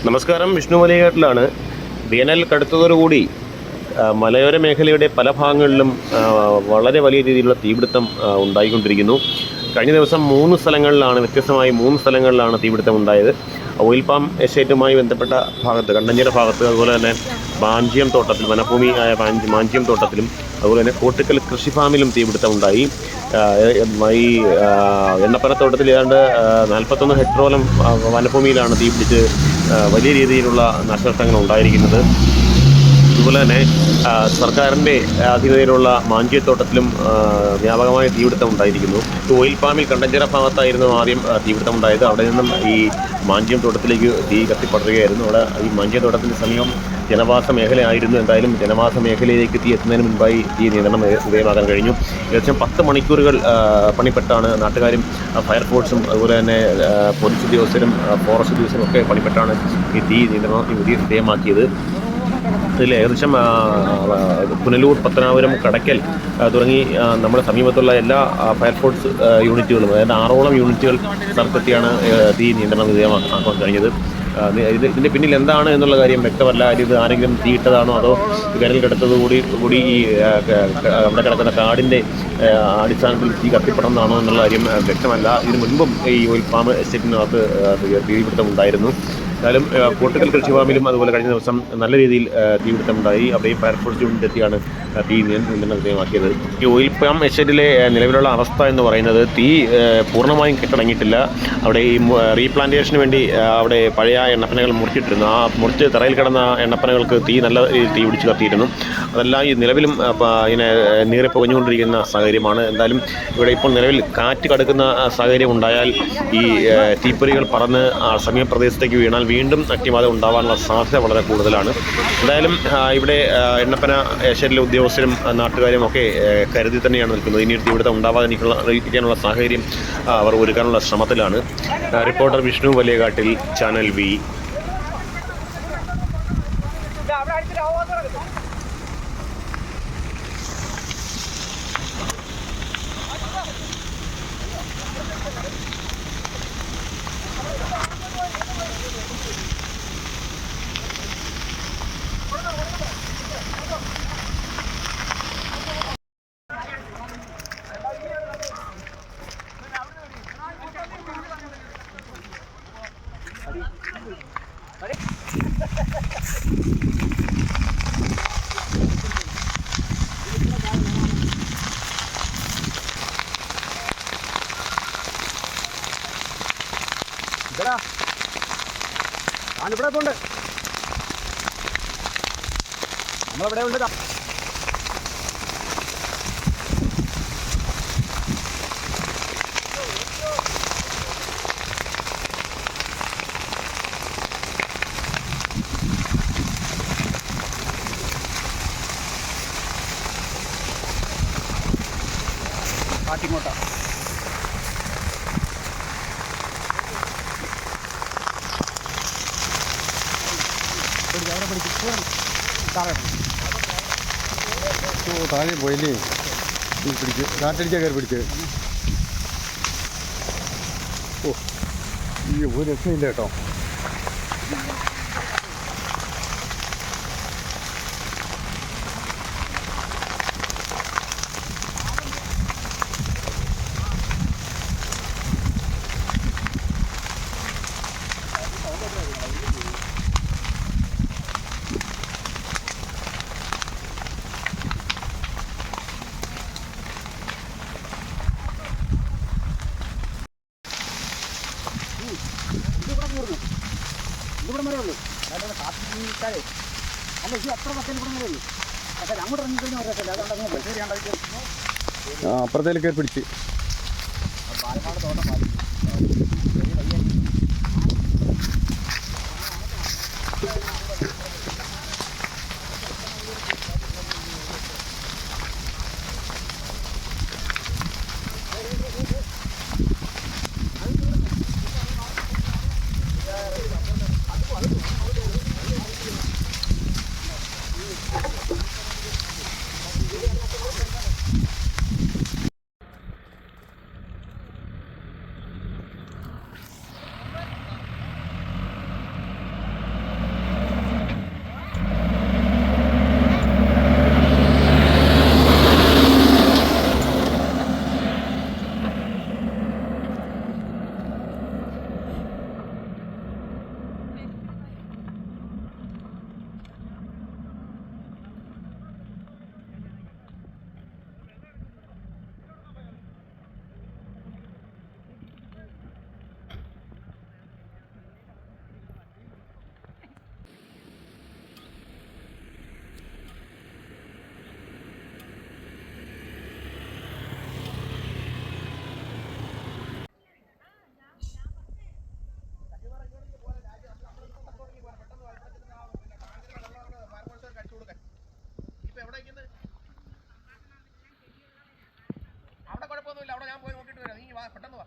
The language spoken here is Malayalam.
നമസ്കാരം, വിഷ്ണു മലയാട്ടിലാണ്. വേനൽ കടുത്തതോടുകൂടി മലയോര മേഖലയുടെ പല ഭാഗങ്ങളിലും വളരെ വലിയ രീതിയിലുള്ള തീപിടുത്തം ഉണ്ടായിക്കൊണ്ടിരിക്കുന്നു. കഴിഞ്ഞ ദിവസം വ്യത്യസ്തമായി മൂന്ന് സ്ഥലങ്ങളിലാണ് തീപിടുത്തം ഉണ്ടായത്. ഓയിൽ പാം എസ്റ്റേറ്റുമായി ബന്ധപ്പെട്ട ഭാഗത്ത്, കണ്ടഞ്ഞിറ ഭാഗത്ത്, അതുപോലെ തന്നെ മാഞ്ചിയം തോട്ടത്തിൽ, വനഭൂമിയായ മാഞ്ചിയം തോട്ടത്തിലും, അതുപോലെ തന്നെ കോട്ടുക്കൽ കൃഷി ഫാമിലും തീപിടുത്തം ഉണ്ടായി. ഈ എണ്ണപ്പനത്തോട്ടത്തിൽ ഏതാണ്ട് 41 ഹെക്ടറോളം വനഭൂമിയിലാണ് തീപിടിച്ച് വലിയ രീതിയിലുള്ള നാശനഷ്ടങ്ങൾ ഉണ്ടായിരിക്കുന്നത്. അതുപോലെ തന്നെ സർക്കാരിൻ്റെ അധീനതയിലുള്ള മാഞ്ചിയത്തോട്ടത്തിലും വ്യാപകമായ തീപിടുത്തം ഉണ്ടായിരിക്കുന്നു. ഓയിൽ പാമിൽ കണ്ടഞ്ചിറ ഭാഗത്തായിരുന്നു ആദ്യം തീപിടുത്തം ഉണ്ടായത്. അവിടെ നിന്നും ഈ മാഞ്ചിയം തോട്ടത്തിലേക്ക് തീ കത്തിപ്പടരുകയായിരുന്നു. അവിടെ ഈ മാഞ്ചിയം തോട്ടത്തിൻ്റെ സമീപം ജനവാസ മേഖലയായിരുന്നു. എന്തായാലും ജനവാസ മേഖലയിലേക്ക് തീ എത്തുന്നതിന് മുൻപായി തീ നിയന്ത്രണം വിധേയമാക്കാൻ കഴിഞ്ഞു. ഏകദേശം 10 മണിക്കൂറുകൾ പണിപ്പെട്ടാണ് നാട്ടുകാരും ഫയർഫോഴ്സും അതുപോലെ തന്നെ പോലീസ് ഉദ്യോഗസ്ഥരും ഫോറസ്റ്റ് ഉദ്യോഗസ്ഥരും ഒക്കെ പണിപ്പെട്ടാണ് ഈ തീ നിയന്ത്രണം വിധേയമാക്കിയത്. ഇതിൽ ഏകദേശം പുനലൂർ, പത്തനാപുരം, കടയ്ക്കൽ തുടങ്ങി നമ്മുടെ സമീപത്തുള്ള എല്ലാ ഫയർഫോഴ്സ് യൂണിറ്റുകളും, അതായത് 6ഓളം യൂണിറ്റുകൾ സ്ഥലത്തെത്തിയാണ് തീ നിയന്ത്രണം വിധേയമാക്കാൻ കഴിഞ്ഞത്. ഇതിൻ്റെ പിന്നിൽ എന്താണ് എന്നുള്ള കാര്യം വ്യക്തമല്ല. ഇത് ആരെങ്കിലും തീയിട്ടതാണോ അതോ വേനൽ കടുത്തതോടുകൂടി ഈ അവിടെ കിടക്കുന്ന കാടിൻ്റെ അടിസ്ഥാനത്തിൽ തീ കത്തിപ്പെടുന്നതാണോ എന്നുള്ള കാര്യം വ്യക്തമല്ല. ഇതിനു മുൻപും ഈ ഓയിൽ പാം എസ്റ്റേറ്റിനകത്ത് തീപിടുത്തം ഉണ്ടായിരുന്നു. എന്നാലും കോട്ടുക്കൽ കൃഷി ഫാമിലും അതുപോലെ കഴിഞ്ഞ ദിവസം നല്ല രീതിയിൽ തീപിടുത്തമുണ്ടായി. അവിടെയും ഫയർഫോഴ്സ് യൂണിറ്റ് എത്തിയാണ് തീ നിയന്ത്രണം വിധേയമാക്കിയത്. ഈ ഓയിൽ പാം എസ്റ്റേറ്റിലെ നിലവിലുള്ള അവസ്ഥ എന്ന് പറയുന്നത്, തീ പൂർണ്ണമായും കെട്ടടങ്ങിയിട്ടില്ല. അവിടെ ഈ റീപ്ലാന്റേഷന് വേണ്ടി അവിടെ പഴയ എണ്ണപ്പനകൾ മുറിച്ചിട്ടിരുന്നു. ആ മുറിച്ച് തറയിൽ കിടന്ന എണ്ണപ്പനകൾക്ക് നല്ല തീ പിടിച്ച് കത്തിയിരുന്നു. അതെല്ലാം ഈ നിലവിലും ഇങ്ങനെ നീറിപ്പുകഞ്ഞുകൊണ്ടിരിക്കുന്ന സാഹചര്യമാണ്. എന്തായാലും ഇവിടെ ഇപ്പോൾ നിലവിൽ കാറ്റ് കടക്കുന്ന സാഹചര്യം ഉണ്ടായാൽ ഈ തീപ്പൊരികൾ പറന്ന് സമീപ പ്രദേശത്തേക്ക് വീണാൽ വീണ്ടും അഗ്നിബാധ ഉണ്ടാകാനുള്ള സാധ്യത വളരെ കൂടുതലാണ്. എന്തായാലും ഇവിടെ എണ്ണപ്പന എസ്റ്റേറ്റിലെ ഉദ്യോഗസ്ഥരും നാട്ടുകാരും ഒക്കെ കരുതി തന്നെയാണ് നിൽക്കുന്നത്. ഇനി തീപിടുത്തം ഉണ്ടാവാതിരിക്കാനുള്ള സാഹചര്യം അവർ ഒരുക്കാനുള്ള ശ്രമത്തിലാണ്. Reporter Vishnu Valiyakattil, channel V. ഞാനിവിടെ പോണ്ട്, നമ്മളെവിടെ ഉണ്ട്. കാട്ടിങ്ങോട്ടാ താഴെ പോയില്ലേ? പിടിച്ച് കാറ്റടിച്ചാൽ കയറി പിടിച്ച്. ഓ, ഈ ഒരു രക്ഷയില്ല കേട്ടോ. ഇവിടെ മരമുള്ളൂ, കാത്തിരിക്കാതെ അല്ല, ഇത് അത്ര പക്കൽ ഇവിടെ മരമുള്ളൂ. പക്ഷേ അങ്ങോട്ട് ഇറങ്ങിക്കഴിഞ്ഞാൽ ഒരു രക്ഷയില്ല. അതുകൊണ്ട് അപ്പുറത്തേക്ക് കയറി പിടിച്ച് പാലക്കാട് തോട്ടം പാലിക്കും. അവിടെ ഞാൻ പോയി നോക്കിയിട്ട് വരാം. നീ വാ, പെട്ടെന്ന് വാ.